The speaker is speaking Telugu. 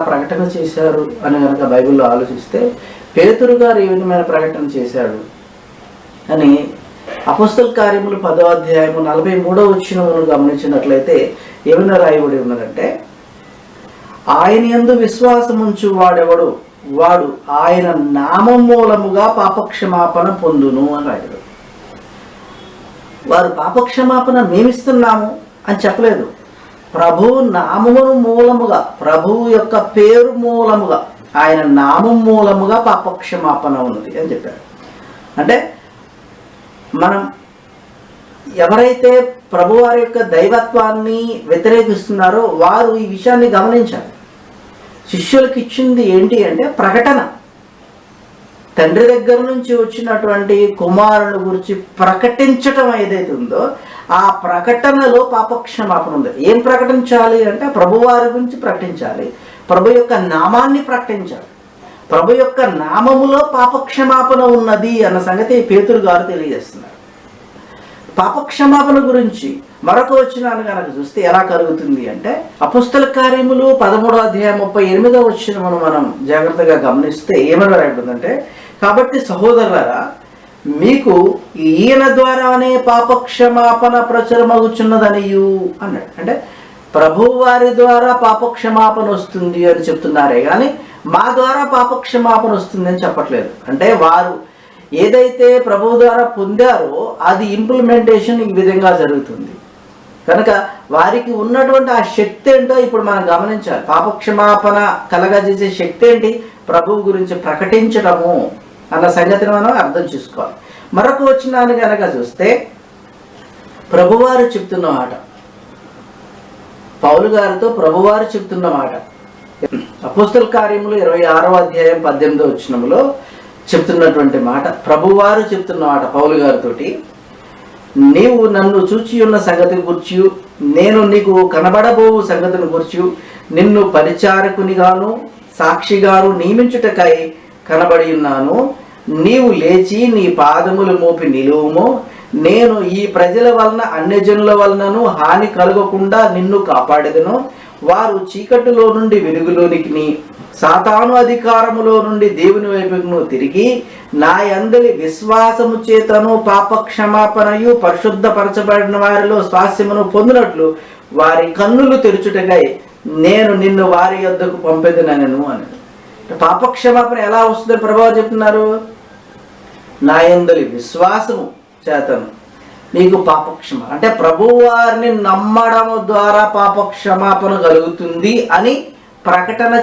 ప్రకటన చేశారు అని కనుక బైబిల్లో ఆలోచిస్తే పేతురు గారు ఏ విధమైన ప్రకటన చేశాడు అని అపోస్తల కార్యములు 10వ అధ్యాయము 43వ వచనమును గమనించినట్లయితే ఏమైనా రాయబడి ఉన్నదంటే, ఆయన యందు విశ్వాసముంచు వాడెవడు వాడు ఆయన నామం మూలముగా పాపక్షమాపణ పొందును అని రాయడు. వారు పాపక్షమాపణ మేమిస్తున్నాము అని చెప్పలేదు. ప్రభు నామమును మూలముగా, ప్రభువు యొక్క పేరు మూలముగా, ఆయన నామం మూలముగా పాపక్షమాపణ ఉన్నది అని చెప్పారు. అంటే మనం ఎవరైతే ప్రభువారి యొక్క దైవత్వాన్ని వ్యతిరేకిస్తున్నారో వారు ఈ విషయాన్ని గమనించాలి. శిష్యులకు ఇచ్చింది ఏంటి అంటే ప్రకటన. తండ్రి దగ్గర నుంచి వచ్చినటువంటి కుమారుని గురించి ప్రకటించటం ఏదైతే ఉందో ఆ ప్రకటనలో పాపక్షమాపణ ఉంది. ఏం ప్రకటించాలి అంటే ప్రభువారి గురించి ప్రకటించాలి, ప్రభు యొక్క నామాన్ని ప్రకటించాలి, ప్రభు యొక్క నామములో పాపక్షమాపణ ఉన్నది అన్న సంగతి పేతురు గారు తెలియజేస్తున్నారు. పాపక్షమాపణ గురించి మరొక వచనాన్ని కనుక చూస్తే ఎలా కలుగుతుంది అంటే, అపోస్తల కార్యములు 13వ అధ్యాయం 38వ వచనమును మనం జాగ్రత్తగా గమనిస్తే ఏమని రాయబడిందంటే, కాబట్టి సహోదరులారా మీకు ఈయన ద్వారానే పాపక్షమాపణ ప్రచురమగుచున్నదనియు అన్నాడు. అంటే ప్రభువారి ద్వారా పాపక్షమాపణ వస్తుంది అని చెప్తున్నారే కానీ మా ద్వారా పాపక్షమాపణ వస్తుంది అని చెప్పట్లేదు. అంటే వారు ఏదైతే ప్రభువు ద్వారా పొందారో అది ఇంప్లిమెంటేషన్ ఈ విధంగా జరుగుతుంది కనుక వారికి ఉన్నటువంటి ఆ శక్తి ఏంటో ఇప్పుడు మనం గమనించాలి. పాపక్షమాపణ కలగజేసే శక్తి ఏంటి? ప్రభువు గురించి ప్రకటించడము అన్న సంగతిని మనం అర్థం చేసుకోవాలి. మరొక వచనాన్ని కనుక చూస్తే ప్రభువారు చెప్తున్న మాట, పౌలు గారితో ప్రభువారు చెప్తున్న మాట అపోస్తల కార్యములు 26వ అధ్యాయం 18వ వచనములో చెప్తున్నటువంటి మాట, ప్రభువారు చెప్తున్న మాట పౌలు గారితోటి, నీవు నన్ను చూచి ఉన్న సంగతి గుర్చి, నేను నీకు కనబడబోవు సంగతిని గుర్చి నిన్ను పరిచారకునిగాను సాక్షిగాను నియమించుటకై కనబడి ఉన్నాను. నీవు లేచి నీ పాదములు మోపి నిలువుము. నేను ఈ ప్రజల వలన అన్యజనుల వలనను హాని కలగకుండా నిన్ను కాపాడెదను. వారు చీకటిలో నుండి వెలుగులోనికి, సాతాను అధికారములో నుండి దేవుని వైపును తిరిగి నా యందలి విశ్వాసము చేతను పాపక్షమాపణయు పరిశుద్ధపరచబడిన వారిలో స్వాస్యమును పొందినట్లు వారి కన్నులు తెరుచుటకై నేను నిన్ను వారి యొద్దకు పంపెదనను అని. పాపక్షమాపణ ఎలా వస్తుందని ప్రభువు చెప్తున్నారు? నా యందలి విశ్వాసము చేతను నీకు పాపక్షమ, అంటే ప్రభువారిని నమ్మడం ద్వారా పాపక్షమాపణ కలుగుతుంది అని ప్రకటన